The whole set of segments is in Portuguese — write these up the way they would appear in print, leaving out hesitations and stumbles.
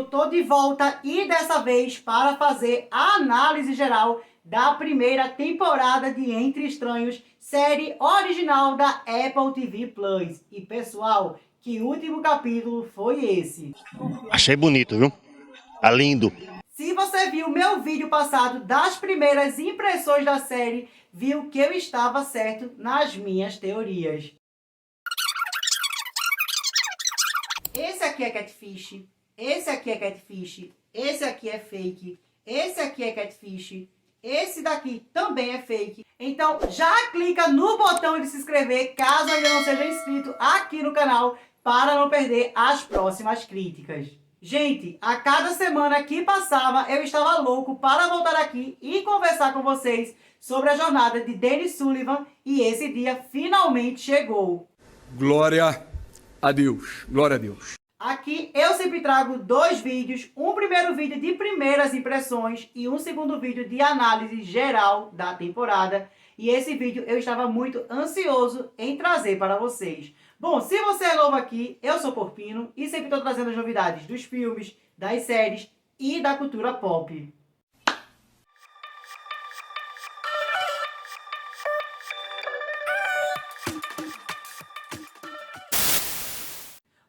eu tô de volta e dessa vez para fazer a análise geral da primeira temporada de Entre Estranhos, série original da Apple TV Plus. E pessoal, que último capítulo foi esse? Achei bonito, viu? Tá lindo. Se você viu meu vídeo passado das primeiras impressões da série, viu que eu estava certo nas minhas teorias. Esse aqui é catfish, esse aqui é catfish, esse aqui é fake, esse aqui é catfish, esse daqui também é fake. Então já clica no botão de se inscrever caso ainda não seja inscrito aqui no canal para não perder as próximas críticas. Gente, a cada semana que passava eu estava louco para voltar aqui e conversar com vocês sobre a jornada de Danny Sullivan e esse dia finalmente chegou. Glória a Deus, glória a Deus. Aqui eu sempre trago dois vídeos, um primeiro vídeo de primeiras impressões e um segundo vídeo de análise geral da temporada. E esse vídeo eu estava muito ansioso em trazer para vocês. Bom, se você é novo aqui, eu sou Porpino e sempre estou trazendo as novidades dos filmes, das séries e da cultura pop.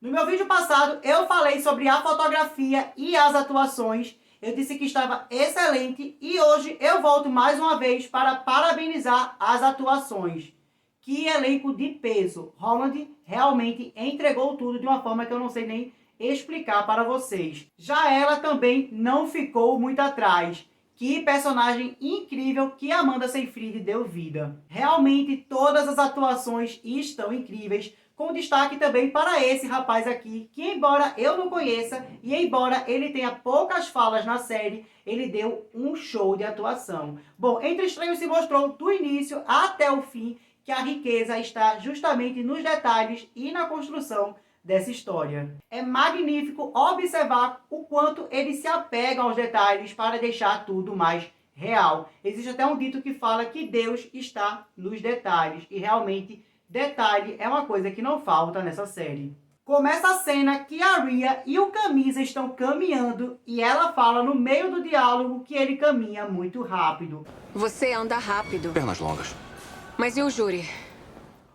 No meu vídeo passado, eu falei sobre a fotografia e as atuações. Eu disse que estava excelente e hoje eu volto mais uma vez para parabenizar as atuações. Que elenco de peso! Holland realmente entregou tudo de uma forma que eu não sei nem explicar para vocês. Já ela também não ficou muito atrás. Que personagem incrível que Amanda Seyfried deu vida. Realmente todas as atuações estão incríveis, com destaque também para esse rapaz aqui, que embora eu não conheça e embora ele tenha poucas falas na série, ele deu um show de atuação. Bom, Entre Estranhos se mostrou do início até o fim que a riqueza está justamente nos detalhes e na construção dessa história. É magnífico observar o quanto ele se apega aos detalhes para deixar tudo mais real. Existe até um dito que fala que Deus está nos detalhes e realmente detalhe é uma coisa que não falta nessa série. Começa a cena que a Rhea e o Camisa estão caminhando e ela fala no meio do diálogo que ele caminha muito rápido. Você anda rápido. Pernas longas. Mas e o júri?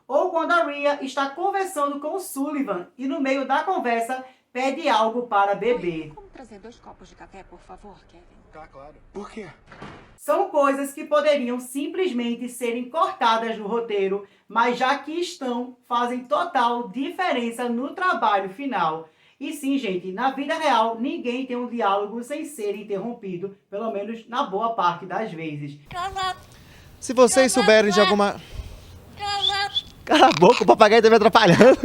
Ou quando a Rhea está conversando com o Sullivan e no meio da conversa pede algo para beber. Como trazer 2 copos de café, por favor, Kevin? Tá claro. Por quê? São coisas que poderiam simplesmente serem cortadas no roteiro, mas já que estão, fazem total diferença no trabalho final. E sim, gente, na vida real, ninguém tem um diálogo sem ser interrompido, pelo menos na boa parte das vezes. Se vocês souberem de alguma... Cala a boca, o papagaio tá me atrapalhando.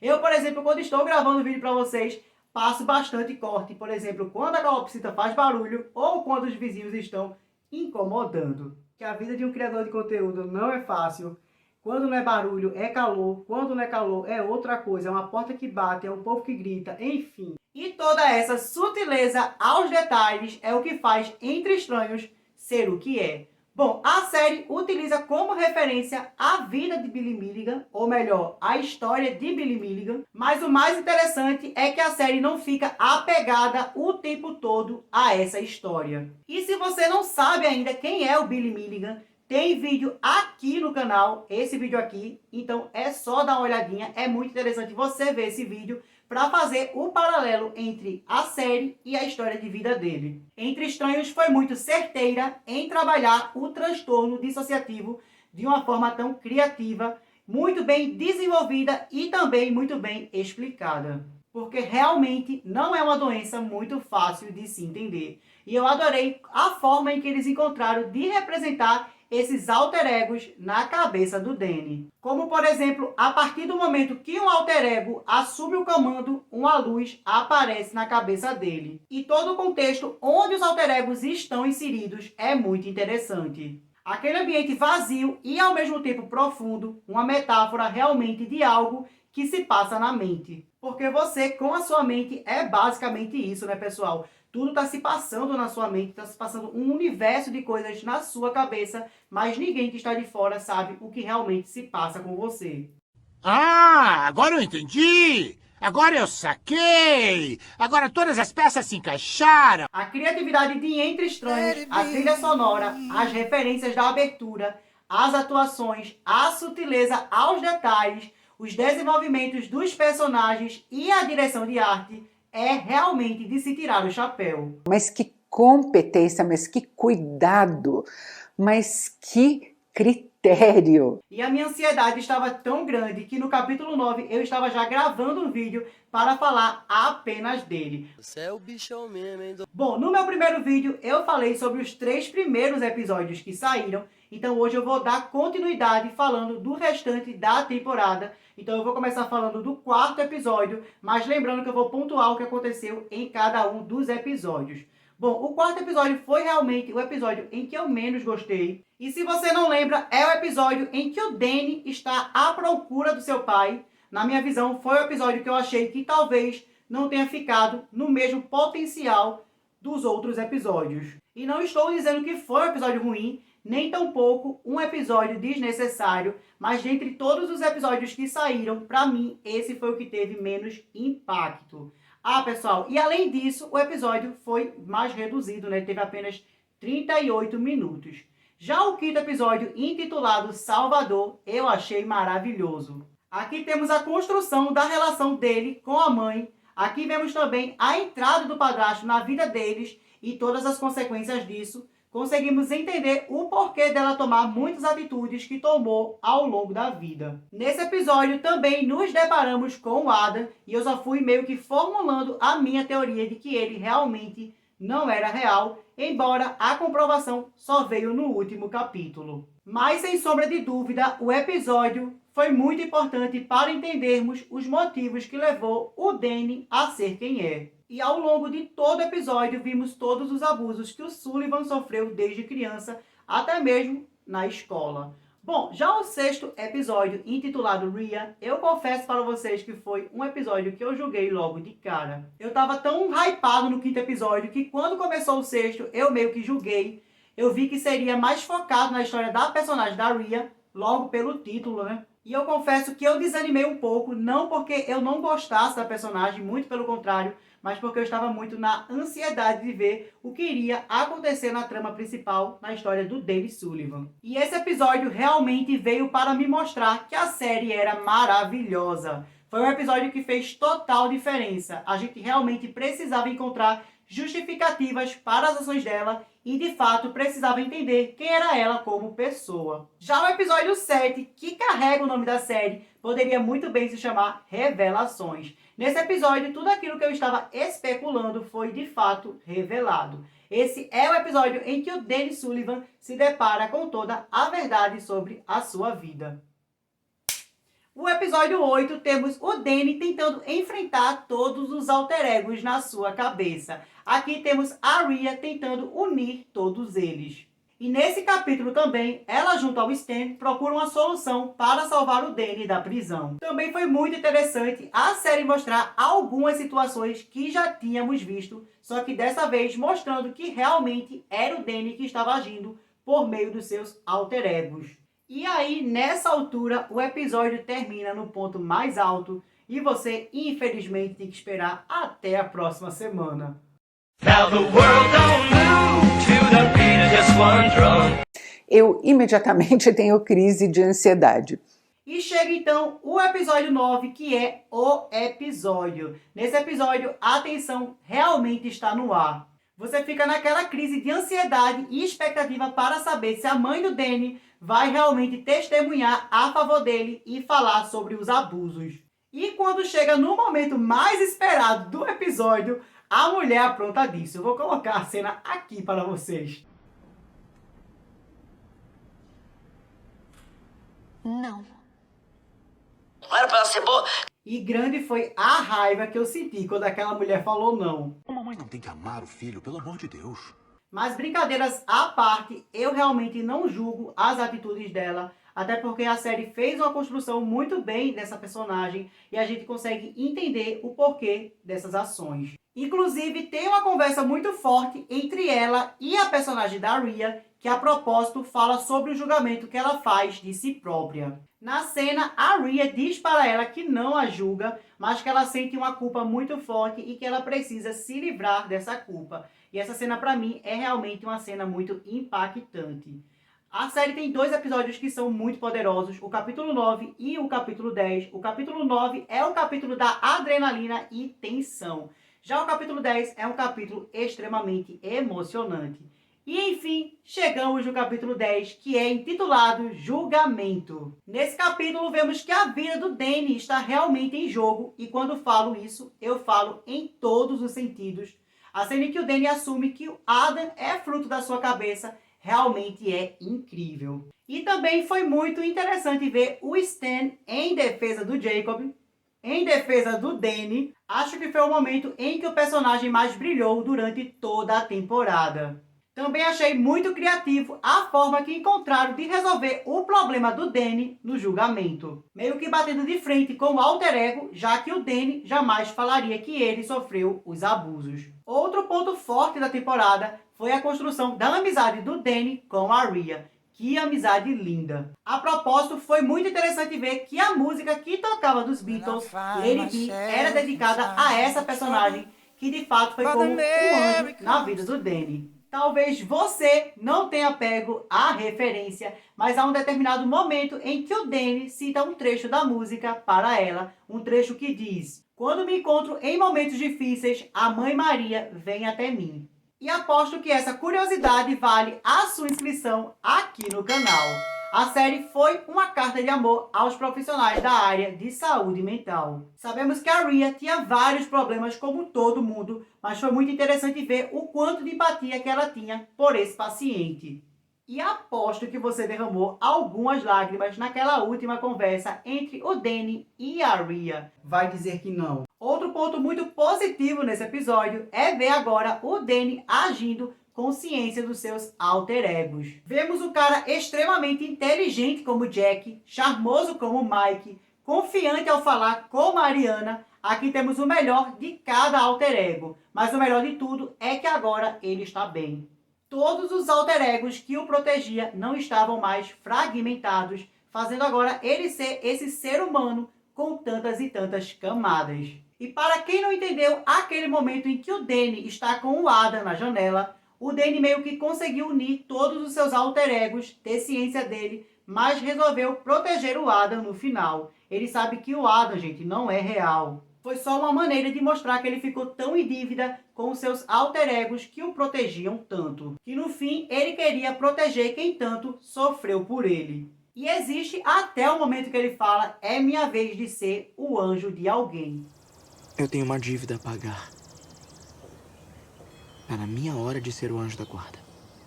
Eu, por exemplo, quando estou gravando vídeo para vocês, passo bastante corte. Por exemplo, quando a calopsita faz barulho ou quando os vizinhos estão incomodando. Que a vida de um criador de conteúdo não é fácil. Quando não é barulho, é calor. Quando não é calor, é outra coisa. É uma porta que bate, é um povo que grita, enfim. E toda essa sutileza aos detalhes é o que faz Entre Estranhos ser o que é. Bom, a série utiliza como referência a vida de Billy Milligan, ou melhor, a história de Billy Milligan, mas o mais interessante é que a série não fica apegada o tempo todo a essa história. E se você não sabe ainda quem é o Billy Milligan, tem vídeo aqui no canal, esse vídeo aqui, então é só dar uma olhadinha, é muito interessante você ver esse vídeo para fazer o paralelo entre a série e a história de vida dele. Entre Estranhos foi muito certeira em trabalhar o transtorno dissociativo de uma forma tão criativa, muito bem desenvolvida e também muito bem explicada. Porque realmente não é uma doença muito fácil de se entender. E eu adorei a forma em que eles encontraram de representar esses alter egos na cabeça do Danny. Como, por exemplo, a partir do momento que um alter ego assume o comando, uma luz aparece na cabeça dele. E todo o contexto onde os alter egos estão inseridos é muito interessante. Aquele ambiente vazio e ao mesmo tempo profundo, uma metáfora realmente de algo que se passa na mente. Porque você, com a sua mente, é basicamente isso, né, pessoal? Tudo está se passando na sua mente, está se passando um universo de coisas na sua cabeça, mas ninguém que está de fora sabe o que realmente se passa com você. Ah, agora eu entendi! Agora eu saquei! Agora todas as peças se encaixaram! A criatividade de Entre Estranhos, a trilha sonora, as referências da abertura, as atuações, a sutileza aos detalhes, os desenvolvimentos dos personagens e a direção de arte é realmente de se tirar o chapéu. Mas que competência, mas que cuidado, mas que critério. E a minha ansiedade estava tão grande que no capítulo 9 eu estava já gravando um vídeo para falar apenas dele. Você é o bichão mesmo, hein? Bom, no meu primeiro vídeo eu falei sobre os 3 primeiros episódios que saíram, então hoje eu vou dar continuidade falando do restante da temporada. Então eu vou começar falando do 4º episódio, mas lembrando que eu vou pontuar o que aconteceu em cada um dos episódios. Bom, o 4º episódio foi realmente o episódio em que eu menos gostei. E se você não lembra, é o episódio em que o Danny está à procura do seu pai. Na minha visão, foi o episódio que eu achei que talvez não tenha ficado no mesmo potencial dos outros episódios. E não estou dizendo que foi um episódio ruim, nem tampouco um episódio desnecessário, mas dentre todos os episódios que saíram, para mim, esse foi o que teve menos impacto. Ah, pessoal, e além disso, o episódio foi mais reduzido, né? Teve apenas 38 minutos. Já o 5º episódio, intitulado Salvador, eu achei maravilhoso. Aqui temos a construção da relação dele com a mãe. Aqui vemos também a entrada do padrasto na vida deles e todas as consequências disso. Conseguimos entender o porquê dela tomar muitas atitudes que tomou ao longo da vida. Nesse episódio também nos deparamos com o Adam e eu só fui meio que formulando a minha teoria de que ele realmente não era real, embora a comprovação só veio no último capítulo. Mas sem sombra de dúvida, o episódio foi muito importante para entendermos os motivos que levou o Danny a ser quem é. E ao longo de todo o episódio vimos todos os abusos que o Sullivan sofreu desde criança, até mesmo na escola. Bom, já o 6º episódio, intitulado Rhea, eu confesso para vocês que foi um episódio que eu julguei logo de cara. Eu tava tão hypado no 5º episódio que quando começou o 6º, eu meio que julguei. Eu vi que seria mais focado na história da personagem da Rhea, logo pelo título, né? E eu confesso que eu desanimei um pouco, não porque eu não gostasse da personagem, muito pelo contrário, mas porque eu estava muito na ansiedade de ver o que iria acontecer na trama principal, na história do Danny Sullivan. E esse episódio realmente veio para me mostrar que a série era maravilhosa. Foi um episódio que fez total diferença. A gente realmente precisava encontrar justificativas para as ações dela e, de fato, precisava entender quem era ela como pessoa. Já o episódio 7, que carrega o nome da série, poderia muito bem se chamar Revelações. Nesse episódio, tudo aquilo que eu estava especulando foi, de fato, revelado. Esse é o episódio em que o Danny Sullivan se depara com toda a verdade sobre a sua vida. No episódio 8, temos o Danny tentando enfrentar todos os alter egos na sua cabeça. Aqui temos a Rhea tentando unir todos eles. E nesse capítulo também, ela junto ao Stan procura uma solução para salvar o Danny da prisão. Também foi muito interessante a série mostrar algumas situações que já tínhamos visto, só que dessa vez mostrando que realmente era o Danny que estava agindo por meio dos seus alter egos. E aí, nessa altura, o episódio termina no ponto mais alto e você, infelizmente, tem que esperar até a próxima semana. Eu imediatamente tenho crise de ansiedade. E chega então o episódio 9, que é o episódio. Nesse episódio, a tensão realmente está no ar. Você fica naquela crise de ansiedade e expectativa para saber se a mãe do Danny vai realmente testemunhar a favor dele e falar sobre os abusos. E quando chega no momento mais esperado do episódio, a mulher apronta disso. Eu vou colocar a cena aqui para vocês. Não. Não era pra ela ser boa? E grande foi a raiva que eu senti quando aquela mulher falou não. A mamãe não tem que amar o filho, pelo amor de Deus. Mas brincadeiras à parte, eu realmente não julgo as atitudes dela. até porque a série fez uma construção muito bem dessa personagem e a gente consegue entender o porquê dessas ações. Inclusive, tem uma conversa muito forte entre ela e a personagem da Rhea, que a propósito fala sobre o julgamento que ela faz de si própria. Na cena, a Rhea diz para ela que não a julga, mas que ela sente uma culpa muito forte e que ela precisa se livrar dessa culpa. E essa cena, para mim, é realmente uma cena muito impactante. A série tem 2 episódios que são muito poderosos, o capítulo 9 e o capítulo 10. O capítulo 9 é o capítulo da adrenalina e tensão. Já o capítulo 10 é um capítulo extremamente emocionante. E enfim, chegamos no capítulo 10, que é intitulado Julgamento. Nesse capítulo vemos que a vida do Danny está realmente em jogo, e quando falo isso, eu falo em todos os sentidos. A cena em que o Danny assume que o Adam é fruto da sua cabeça realmente é incrível. E também foi muito interessante ver o Stan em defesa do Jacob, em defesa do Danny. Acho que foi o momento em que o personagem mais brilhou durante toda a temporada. Também achei muito criativo a forma que encontraram de resolver o problema do Danny no julgamento. Meio que batendo de frente com o alter ego, já que o Danny jamais falaria que ele sofreu os abusos. Outro ponto forte da temporada foi a construção da amizade do Danny com a Rhea. Que amizade linda! A propósito, foi muito interessante ver que a música que tocava dos Beatles, Lady B, era dedicada a essa personagem, que de fato foi como um anjo na vida do Danny. Talvez você não tenha pego a referência, mas há um determinado momento em que o Danny cita um trecho da música para ela, um trecho que diz: "Quando me encontro em momentos difíceis, a Mãe Maria vem até mim." E aposto que essa curiosidade vale a sua inscrição aqui no canal. A série foi uma carta de amor aos profissionais da área de saúde mental. Sabemos que a Rhea tinha vários problemas como todo mundo, mas foi muito interessante ver o quanto de empatia que ela tinha por esse paciente. E aposto que você derramou algumas lágrimas naquela última conversa entre o Danny e a Rhea. Vai dizer que não. Outro ponto muito positivo nesse episódio é ver agora o Danny agindo com ciência dos seus alter egos. Vemos um cara extremamente inteligente como Jack, charmoso como Mike, confiante ao falar como a Ariana. Aqui temos o melhor de cada alter ego, mas o melhor de tudo é que agora ele está bem. Todos os alter egos que o protegia não estavam mais fragmentados, fazendo agora ele ser esse ser humano com tantas e tantas camadas. E para quem não entendeu aquele momento em que o Danny está com o Adam na janela, o Danny meio que conseguiu unir todos os seus alter egos, ter ciência dele, mas resolveu proteger o Adam no final. Ele sabe que o Adam, gente, não é real. Foi só uma maneira de mostrar que ele ficou tão em dívida com os seus alter egos que o protegiam tanto, que no fim ele queria proteger quem tanto sofreu por ele. E existe até o momento que ele fala: "É minha vez de ser o anjo de alguém." Eu tenho uma dívida a pagar. Tá na minha hora de ser o anjo da guarda.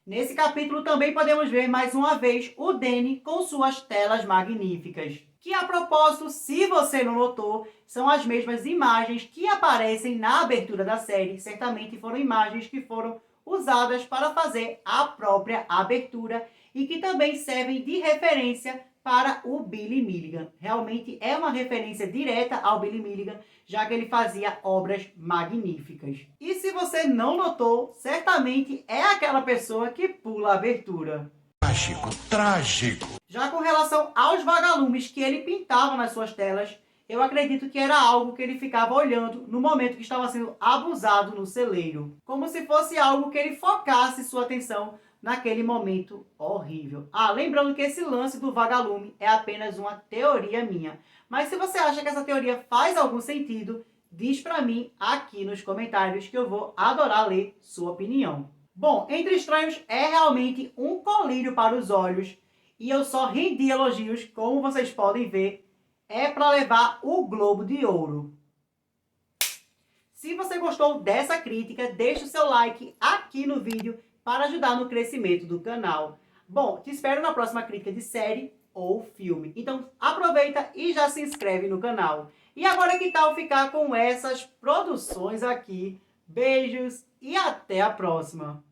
Nesse capítulo também podemos ver mais uma vez o Danny com suas telas magníficas. Que a propósito, se você não notou, são as mesmas imagens que aparecem na abertura da série. Certamente foram imagens que foram usadas para fazer a própria abertura e que também servem de referência para o Billy Milligan. Realmente é uma referência direta ao Billy Milligan, já que ele fazia obras magníficas. E se você não notou, certamente é aquela pessoa que pula a abertura. Trágico, trágico. Já com relação aos vagalumes que ele pintava nas suas telas, eu acredito que era algo que ele ficava olhando no momento que estava sendo abusado no celeiro. Como se fosse algo que ele focasse sua atenção naquele momento horrível. Lembrando que esse lance do vagalume é apenas uma teoria minha. Mas se você acha que essa teoria faz algum sentido, diz pra mim aqui nos comentários que eu vou adorar ler sua opinião. Bom, Entre Estranhos é realmente um colírio para os olhos e eu só rendi elogios, como vocês podem ver, é para levar o Globo de Ouro. Se você gostou dessa crítica, deixe o seu like aqui no vídeo para ajudar no crescimento do canal. Bom, te espero na próxima crítica de série ou filme. Então aproveita e já se inscreve no canal. E agora que tal ficar com essas produções aqui? Beijos e até a próxima!